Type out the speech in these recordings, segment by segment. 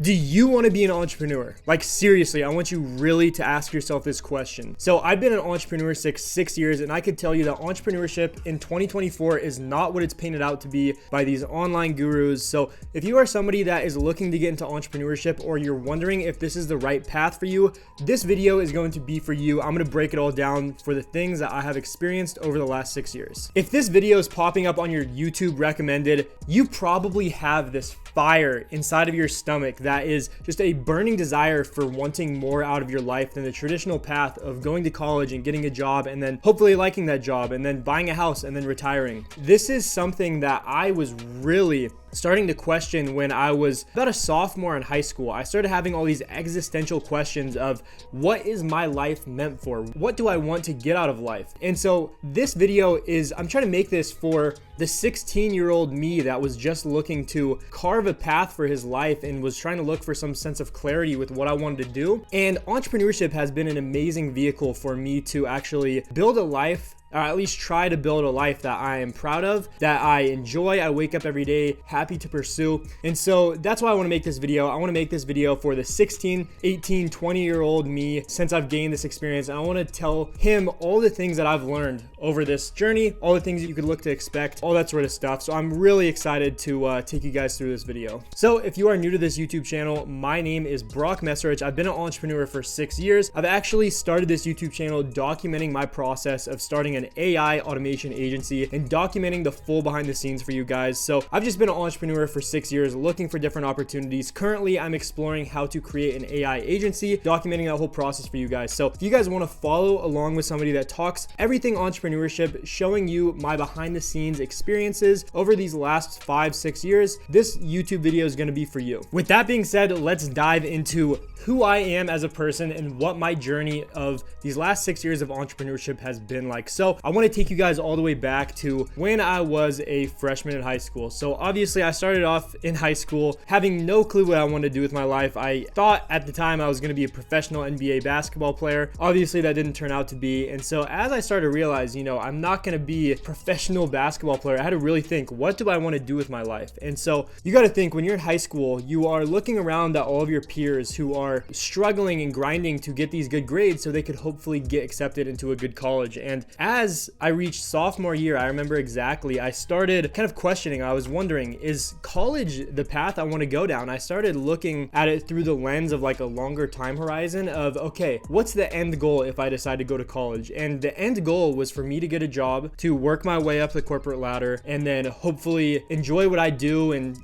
Do you want to be an entrepreneur? Like seriously, I want you really to ask yourself this question. So I've been an entrepreneur six years, and I could tell you that entrepreneurship in 2024 is not what it's painted out to be by these online gurus. So if you are somebody that is looking to get into entrepreneurship, or you're wondering if this is the right path for you, this video is going to be for you. I'm going to break it all down for the things that I have experienced over the last 6 years. If this video is popping up on your YouTube recommended, you probably have this fire inside of your stomach that is just a burning desire for wanting more out of your life than the traditional path of going to college and getting a job and then hopefully liking that job and then buying a house and then retiring. This is something that I was really starting to question when I was about a sophomore in high school. I started having all these existential questions of what is my life meant for? What do I want to get out of life? And so this video is, I'm trying to make this for the 16-year-old me that was just looking to carve a path for his life and was trying to look for some sense of clarity with what I wanted to do. And entrepreneurship has been an amazing vehicle for me to actually build a life, or at least try to build a life that I am proud of, that I enjoy, I wake up every day happy to pursue. And so that's why I want to make this video. I want to make this video for the 16, 18, 20-year-old me since I've gained this experience. And I want to tell him all the things that I've learned over this journey, all the things that you could look to expect, all that sort of stuff. So I'm really excited to take you guys through this video. So if you are new to this YouTube channel, my name is Brock Messerich. I've been an entrepreneur for 6 years. I've actually started this YouTube channel documenting my process of starting an AI automation agency and documenting the full behind the scenes for you guys. So I've just been an entrepreneur for 6 years looking for different opportunities. Currently, I'm exploring how to create an AI agency, documenting that whole process for you guys. So if you guys want to follow along with somebody that talks everything entrepreneurship, showing you my behind the scenes experiences over these last 5-6 years, this YouTube video is going to be for you. With that being said, let's dive into who I am as a person and what my journey of these last 6 years of entrepreneurship has been like. So I want to take you guys all the way back to when I was a freshman in high school. So obviously I started off in high school having no clue what I wanted to do with my life. I thought at the time I was going to be a professional NBA basketball player. Obviously that didn't turn out to be. And so as I started to realize, I'm not going to be a professional basketball player, I had to really think, what do I want to do with my life? And so you got to think, when you're in high school, you are looking around at all of your peers who are struggling and grinding to get these good grades so they could hopefully get accepted into a good college. And as I reached sophomore year, I remember exactly, I started kind of questioning. I was wondering, is college the path I want to go down? I started looking at it through the lens of like a longer time horizon of, okay, what's the end goal if I decide to go to college? And the end goal was for me to get a job, to work my way up the corporate ladder, and then hopefully enjoy what I do and,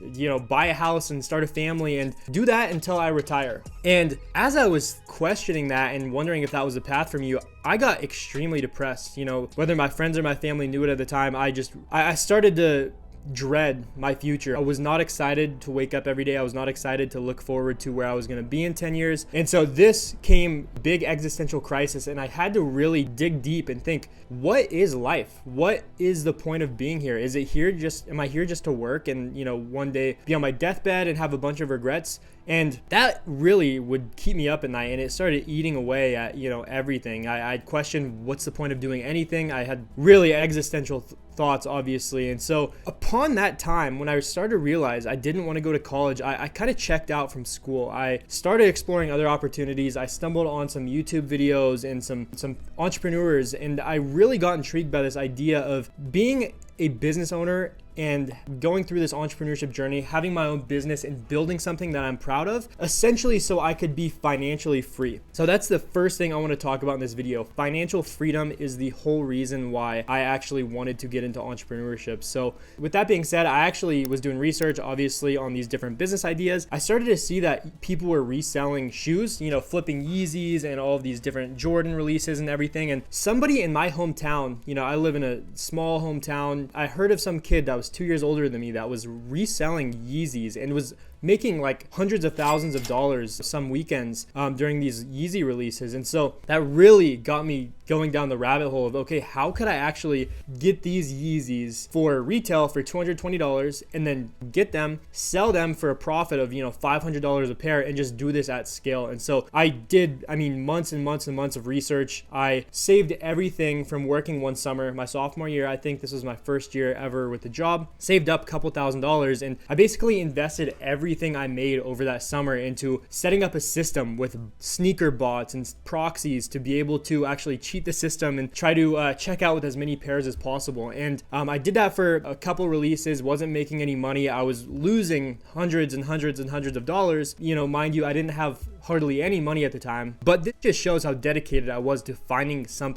buy a house and start a family and do that until I retire. And as I was questioning that and wondering if that was the path for me, I got extremely depressed. Whether my friends or my family knew it at the time, I started to dread my future. I was not excited to wake up every day. I was not excited to look forward to where I was going to be in 10 years. And so this came big existential crisis, and I had to really dig deep and think, what is life? What is the point of being here? Am I here just to work and, one day be on my deathbed and have a bunch of regrets? And that really would keep me up at night, and it started eating away at, everything. I'd question, what's the point of doing anything? I had really existential thoughts, obviously. And so upon that time, when I started to realize I didn't want to go to college, I kind of checked out from school. I started exploring other opportunities. I stumbled on some YouTube videos and some entrepreneurs, and I really got intrigued by this idea of being a business owner and going through this entrepreneurship journey, having my own business and building something that I'm proud of, essentially so I could be financially free. So that's the first thing I want to talk about in this video. Financial freedom is the whole reason why I actually wanted to get into entrepreneurship. So with that being said, I actually was doing research, obviously, on these different business ideas. I started to see that people were reselling shoes, flipping Yeezys and all of these different Jordan releases and everything. And somebody in my hometown, I live in a small hometown, I heard of some kid that was 2 years older than me that was reselling Yeezys and was making like hundreds of thousands of dollars some weekends during these Yeezy releases. And so that really got me going down the rabbit hole of, okay, how could I actually get these Yeezys for retail for $220 and then get them, sell them for a profit of, $500 a pair and just do this at scale. And so I did, months and months and months of research. I saved everything from working one summer, my sophomore year. I think this was my first year ever with the job, saved up a couple $1,000s, and I basically invested every everything I made over that summer into setting up a system with sneaker bots and proxies to be able to actually cheat the system and try to check out with as many pairs as possible. And I did that for a couple releases, wasn't making any money. I was losing hundreds and hundreds and hundreds of dollars. Mind you, I didn't have hardly any money at the time, but this just shows how dedicated I was to finding some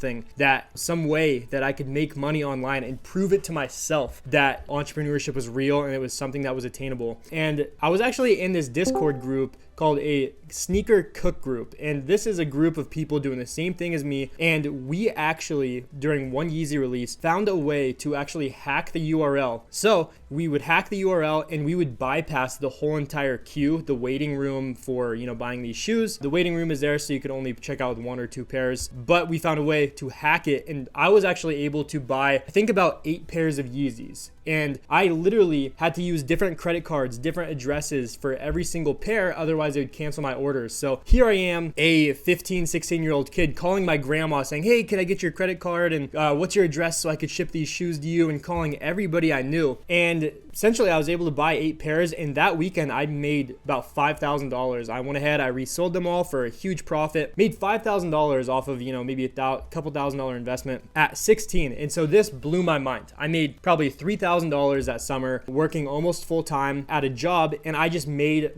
way that I could make money online and prove it to myself that entrepreneurship was real and it was something that was attainable. And I was actually in this Discord group called a sneaker cook group, and this is a group of people doing the same thing as me. And we actually, during one Yeezy release, found a way to actually hack the URL. So we would hack the URL and we would bypass the whole entire queue, the waiting room for buying these shoes. The waiting room is there so you could only check out with 1 or 2 pairs, but we found a way to hack it, and I was actually able to buy, I think, about 8 pairs of Yeezys. And I literally had to use different credit cards, different addresses for every single pair, otherwise it would cancel my orders. So here I am, a 15, 16-year-old kid calling my grandma saying, hey, can I get your credit card? And what's your address so I could ship these shoes to you? And calling everybody I knew. And essentially I was able to buy 8 pairs, and that weekend I made about $5,000. I went ahead, I resold them all for a huge profit, made $5,000 off of, maybe a couple $1,000 investment at 16. And so this blew my mind. I made probably $3,000 that summer working almost full time at a job, and I just made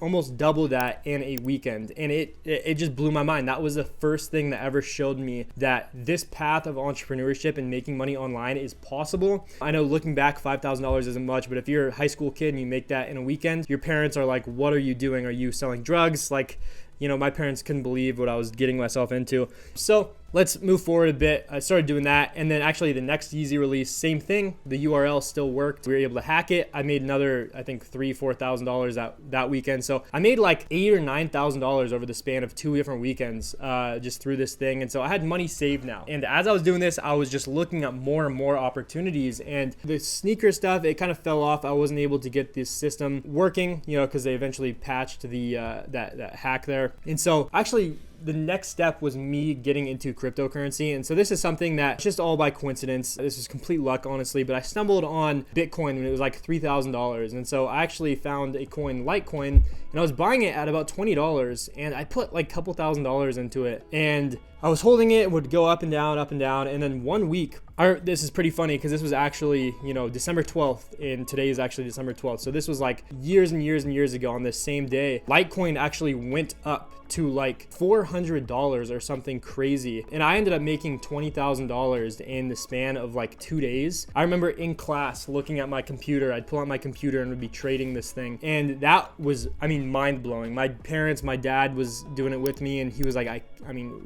almost double that in a weekend. And it just blew my mind. That was the first thing that ever showed me that this path of entrepreneurship and making money online is possible. I know looking back, $5,000 isn't much, but if you're a high school kid and you make that in a weekend, your parents are like, what are you doing? Are you selling drugs? My parents couldn't believe what I was getting myself into. So let's move forward a bit. I started doing that, and then actually the next Yeezy release, same thing. The URL still worked. We were able to hack it. I made another, I think, $3,000-$4,000 that weekend. So I made like $8,000 or $9,000 over the span of 2 different weekends just through this thing. And so I had money saved now. And as I was doing this, I was just looking at more and more opportunities. And the sneaker stuff, it kind of fell off. I wasn't able to get this system working, because they eventually patched the that hack there. And so actually, the next step was me getting into cryptocurrency. And so this is something that just all by coincidence, this is complete luck, honestly, but I stumbled on Bitcoin when it was like $3,000. And so I actually found a coin, Litecoin, and I was buying it at about $20, and I put like a couple $1,000s into it. And I was holding it, would go up and down, and then one week, this is pretty funny because this was actually, December 12th, and today is actually December 12th. So this was like years and years and years ago on this same day. Litecoin actually went up to like $400 or something crazy. And I ended up making $20,000 in the span of like 2 days. I remember in class looking at my computer, I'd pull out my computer and would be trading this thing. And that was, mind blowing. My parents, my dad was doing it with me, and he was like,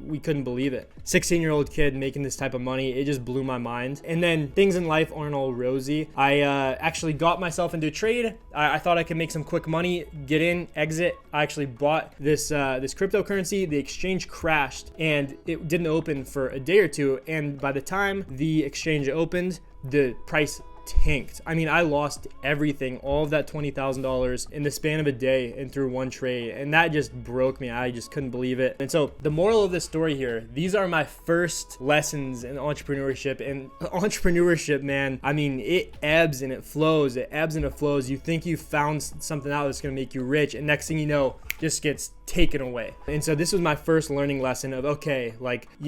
we couldn't believe it. 16-year-old kid making this type of money, it just blew my mind. And then things in life aren't all rosy. I actually got myself into a trade. I thought I could make some quick money, get in, exit. I actually bought this cryptocurrency. The exchange crashed and it didn't open for a day or two. And by the time the exchange opened, the price tanked. I lost everything, all of that $20,000 in the span of a day and through one trade, and that just broke me. I just couldn't believe it. And so the moral of this story here, these are my first lessons in entrepreneurship. And entrepreneurship, man, it ebbs and it flows. It ebbs and it flows. You think you found something out that's going to make you rich, and next thing you know, just gets taken away. And so this was my first learning lesson of, okay,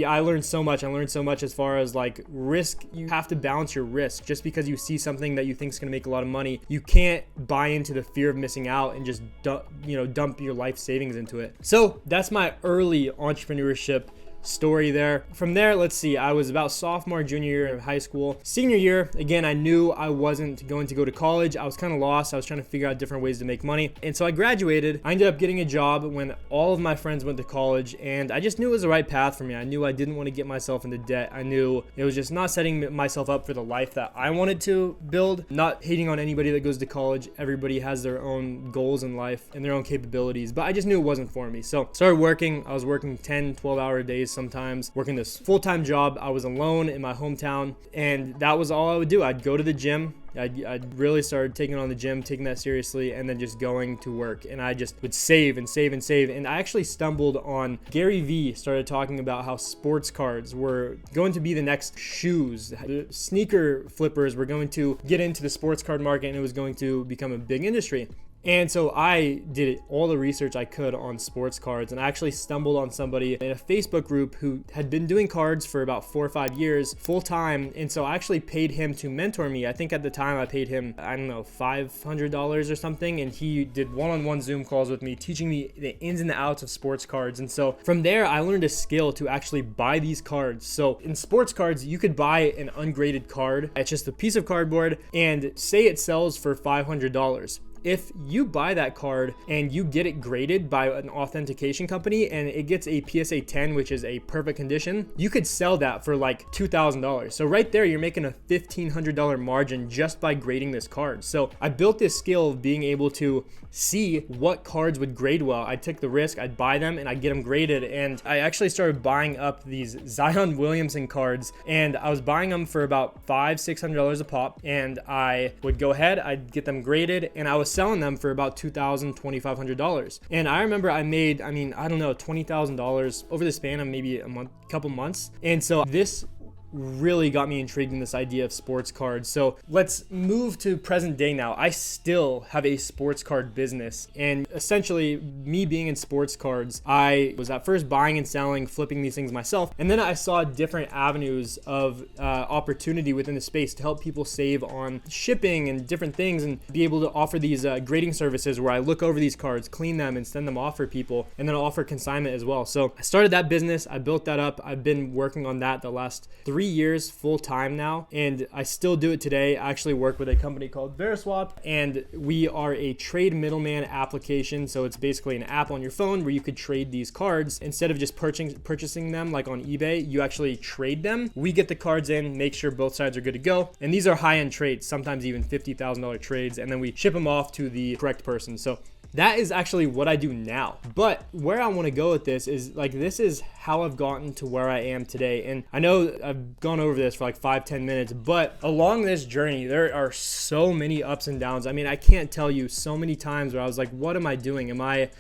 I learned so much. I learned so much as far as risk. You have to balance your risk. Just because you see something that you think is going to make a lot of money, you can't buy into the fear of missing out and just dump your life savings into it. So that's my early entrepreneurship story there. From there, let's see, I was about sophomore, junior year of high school. Senior year, again, I knew I wasn't going to go to college. I was kind of lost. I was trying to figure out different ways to make money. And so I graduated. I ended up getting a job when all of my friends went to college, and I just knew it was the right path for me. I knew I didn't want to get myself into debt. I knew it was just not setting myself up for the life that I wanted to build. Not hating on anybody that goes to college. Everybody has their own goals in life and their own capabilities, but I just knew it wasn't for me. So started working. I was working 10, 12-hour days sometimes, working this full-time job. I was alone in my hometown, and that was all I would do. I'd go to the gym. I'd really started taking on the gym, taking that seriously, and then just going to work. And I just would save and save and save. And I actually stumbled on Gary Vee started talking about how sports cards were going to be the next shoes. The sneaker flippers were going to get into the sports card market, and it was going to become a big industry. And so I did all the research I could on sports cards, and I actually stumbled on somebody in a Facebook group who had been doing cards for about 4 or 5 years full time. And so I actually paid him to mentor me. I think at the time I paid him, I don't know, $500 or something. And he did one-on-one Zoom calls with me, teaching me the ins and the outs of sports cards. And so from there, I learned a skill to actually buy these cards. So in sports cards, you could buy an ungraded card. It's just a piece of cardboard, and say it sells for $500. If you buy that card and you get it graded by an authentication company and it gets a PSA 10, which is a perfect condition, you could sell that for like $2,000. So right there, you're making a $1,500 margin just by grading this card. So I built this skill of being able to see what cards would grade well. I'd take the risk, I'd buy them, and I'd get them graded. And I actually started buying up these Zion Williamson cards, and I was buying them for about $500-$600 a pop. And I would go ahead, I'd get them graded, and I was selling them for about $2,000-$2,500. And I remember I made, I don't know, $20,000 over the span of maybe a month, couple months. And so this really got me intrigued in this idea of sports cards. So let's move to present day now. I still have a sports card business, and essentially me being in sports cards, I was at first buying and selling, flipping these things myself, and then I saw different avenues of opportunity within the space to help people save on shipping and different things, and be able to offer these grading services where I look over these cards, clean them, and send them off for people, and then I'll offer consignment as well. So I started that business, I built that up. I've been working on that the last 3 years full time now, and I still do it today. I actually work with a company called Veriswap, and we are a trade middleman application. So it's basically an app on your phone where you could trade these cards. Instead of just purchasing them like on eBay, you actually trade them. We get the cards in, make sure both sides are good to go, and these are high-end trades, sometimes even $50,000 trades, and then we ship them off to the correct person. So that is actually what I do now. But where I want to go with this is, like, this is how I've gotten to where I am today. And I know I've gone over this for like 5-10 minutes, but along this journey, there are so many ups and downs. I can't tell you so many times where I was like, what am I doing? Am I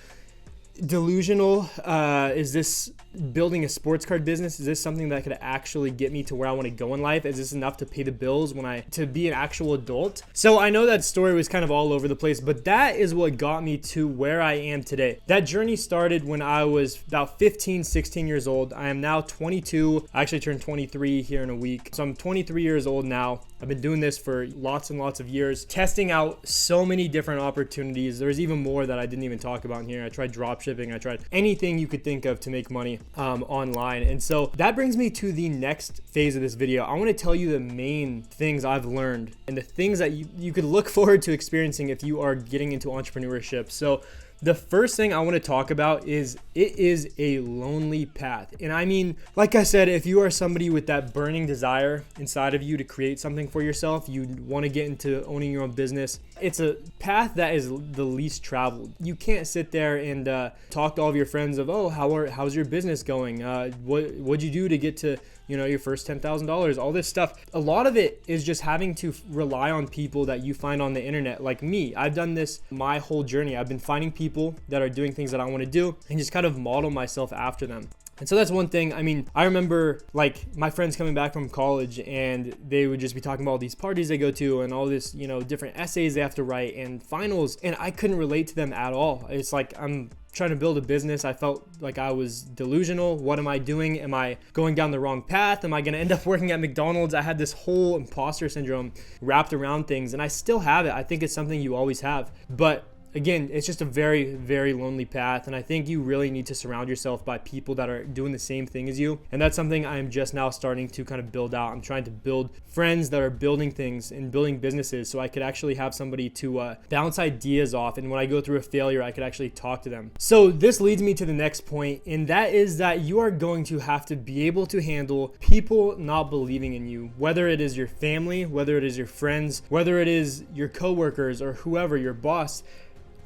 delusional? Is this building a sports card business? Is this something that could actually get me to where I want to go in life? Is this enough to pay the bills to be an actual adult? So I know that story was kind of all over the place, but that is what got me to where I am today. That journey started when I was about 15, 16 years old. I am now 22. I actually turned 23 here in a week. So I'm 23 years old now. I've been doing this for lots and lots of years, testing out so many different opportunities. There's even more that I didn't even talk about in here. I tried drop shipping. I tried anything you could think of to make money online. And so that brings me to the next phase of this video. I want to tell you the main things I've learned and the things that you could look forward to experiencing if you are getting into entrepreneurship. So the first thing I want to talk about is it is a lonely path. And like I said, if you are somebody with that burning desire inside of you to create something for yourself, you want to get into owning your own business, it's a path that is the least traveled. You can't sit there and talk to all of your friends of, oh, how's your business going? What'd you do to get to your first $10,000, all this stuff. A lot of it is just having to rely on people that you find on the internet. Like me, I've done this my whole journey. I've been finding people that are doing things that I want to do and just kind of model myself after them. And so that's one thing. I remember like my friends coming back from college and they would just be talking about all these parties they go to and all this, different essays they have to write and finals. And I couldn't relate to them at all. It's like, I'm trying to build a business. I felt like I was delusional. What am I doing? Am I going down the wrong path? Am I going to end up working at McDonald's? I had this whole imposter syndrome wrapped around things, and I still have it. I think it's something you always have. But again, it's just a very, very lonely path. And I think you really need to surround yourself by people that are doing the same thing as you. And that's something I'm just now starting to kind of build out. I'm trying to build friends that are building things and building businesses so I could actually have somebody to bounce ideas off. And when I go through a failure, I could actually talk to them. So this leads me to the next point, and that is that you are going to have to be able to handle people not believing in you, whether it is your family, whether it is your friends, whether it is your coworkers or whoever, your boss.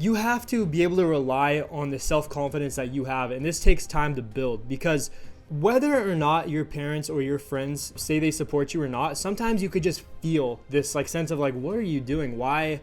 You have to be able to rely on the self-confidence that you have, and this takes time to build because whether or not your parents or your friends say they support you or not, sometimes you could just feel this like sense of like, what are you doing? Why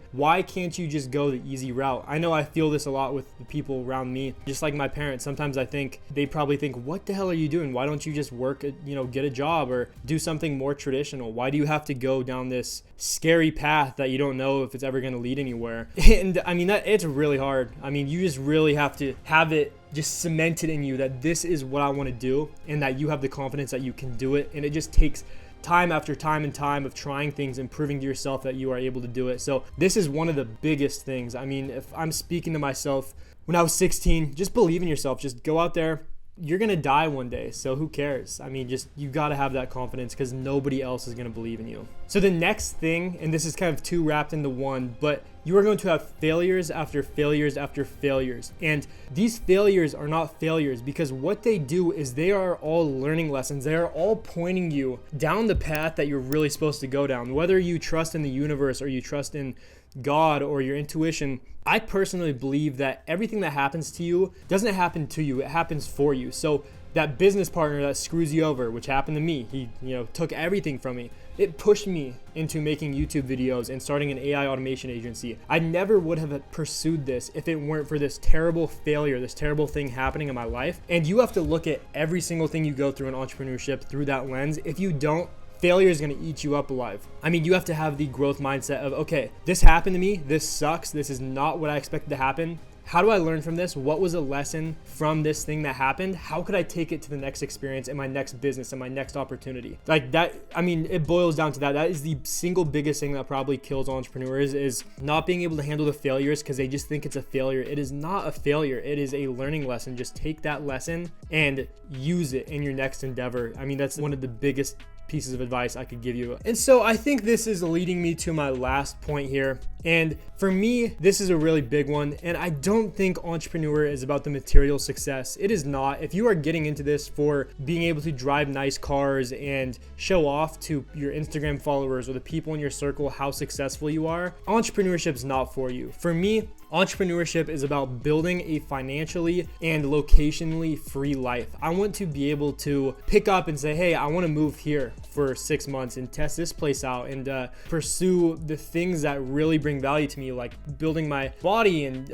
can't you just go the easy route? I know I feel this a lot with the people around me, just like my parents. Sometimes I think they probably think, what the hell are you doing? Why don't you just work, get a job or do something more traditional? Why do you have to go down this scary path that you don't know if it's ever going to lead anywhere? And I mean, it's really hard. I mean, you just really have to have it just cemented in you that this is what I want to do, and that you have the confidence that you can do it. And it just takes time after time and time of trying things and proving to yourself that you are able to do it. So this is one of the biggest things. I mean, if I'm speaking to myself when I was 16, just believe in yourself. Just go out there. You're going to die one day, so who cares? I mean, just you got to have that confidence because nobody else is going to believe in you. So the next thing, and this is kind of two wrapped into one, but you are going to have failures after failures after failures. And these failures are not failures because what they do is they are all learning lessons. They are all pointing you down the path that you're really supposed to go down. Whether you trust in the universe or you trust in God or your intuition, I personally believe that everything that happens to you doesn't happen to you, it happens for you. So that business partner that screws you over, which happened to me, he took everything from me. It pushed me into making YouTube videos and starting an AI automation agency. I never would have pursued this if it weren't for this terrible failure, this terrible thing happening in my life. And you have to look at every single thing you go through in entrepreneurship through that lens. If you don't, failure is going to eat you up alive. I mean, you have to have the growth mindset of, okay, this happened to me. This sucks. This is not what I expected to happen. How do I learn from this? What was a lesson from this thing that happened? How could I take it to the next experience in my next business and my next opportunity? Like that, I mean, it boils down to that. That is the single biggest thing that probably kills entrepreneurs, is not being able to handle the failures because they just think it's a failure. It is not a failure. It is a learning lesson. Just take that lesson and use it in your next endeavor. I mean, that's one of the biggest pieces of advice I could give you. And so I think this is leading me to my last point here. And for me, this is a really big one. And I don't think entrepreneur is about the material success. It is not. If you are getting into this for being able to drive nice cars and show off to your Instagram followers or the people in your circle how successful you are, entrepreneurship is not for you. For me, entrepreneurship is about building a financially and locationally free life. I want to be able to pick up and say, hey, I want to move here for 6 months and test this place out and pursue the things that really bring value to me, like building my body and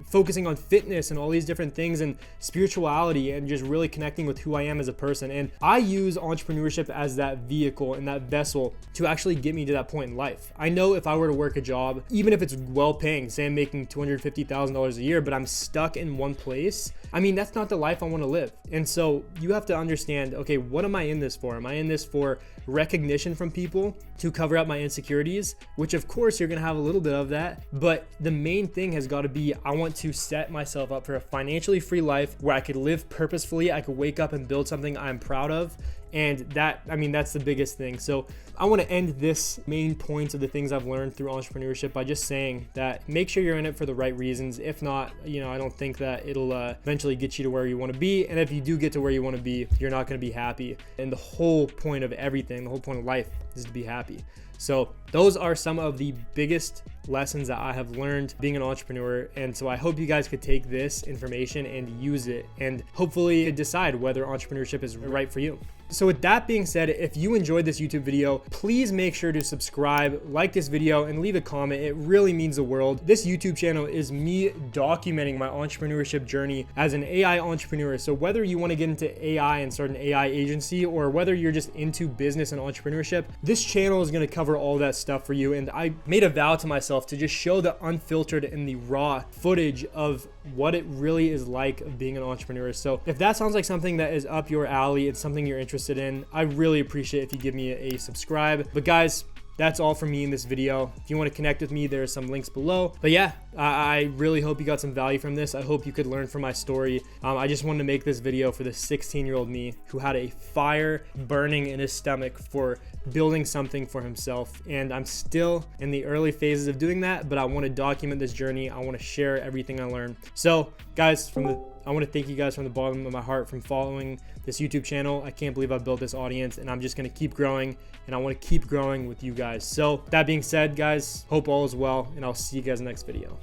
focusing on fitness and all these different things and spirituality and just really connecting with who I am as a person. And I use entrepreneurship as that vehicle and that vessel to actually get me to that point in life. I know if I were to work a job, even if it's well paying, say I'm making $250,000 a year, but I'm stuck in one place, I mean, that's not the life I want to live. And so you have to understand, okay, what am I in this for? Am I in this for recognition from people to cover up my insecurities? Which of course you're going to have a little bit of that, but the main thing has got to be, I want to set myself up for a financially free life where I could live purposefully. I could wake up and build something I'm proud of. And that, I mean, that's the biggest thing. So I want to end this main points of the things I've learned through entrepreneurship by just saying that make sure you're in it for the right reasons. If not, I don't think that it'll eventually get you to where you want to be. And if you do get to where you want to be, you're not going to be happy. And the whole point of everything, the whole point of life is to be happy. So those are some of the biggest lessons that I have learned being an entrepreneur. And so I hope you guys could take this information and use it and hopefully decide whether entrepreneurship is right for you. So with that being said, if you enjoyed this YouTube video, please make sure to subscribe, like this video, and leave a comment. It really means the world. This YouTube channel is me documenting my entrepreneurship journey as an AI entrepreneur. So whether you want to get into AI and start an AI agency, or whether you're just into business and entrepreneurship, this channel is going to cover all that stuff for you. And I made a vow to myself to just show the unfiltered and the raw footage of what it really is like of being an entrepreneur. So if that sounds like something that is up your alley, it's something you're interested in, I really appreciate if you give me a subscribe. But guys, that's all from me in this video. If you want to connect with me, there's some links below. But yeah, I really hope you got some value from this. I hope you could learn from my story. I just wanted to make this video for the 16-year-old me who had a fire burning in his stomach for building something for himself. And I'm still in the early phases of doing that, but I want to document this journey. I want to share everything I learned. So guys, I want to thank you guys from the bottom of my heart from following this YouTube channel. I can't believe I've built this audience, and I'm just going to keep growing, and I want to keep growing with you guys. So that being said, guys, hope all is well, and I'll see you guys in the next video.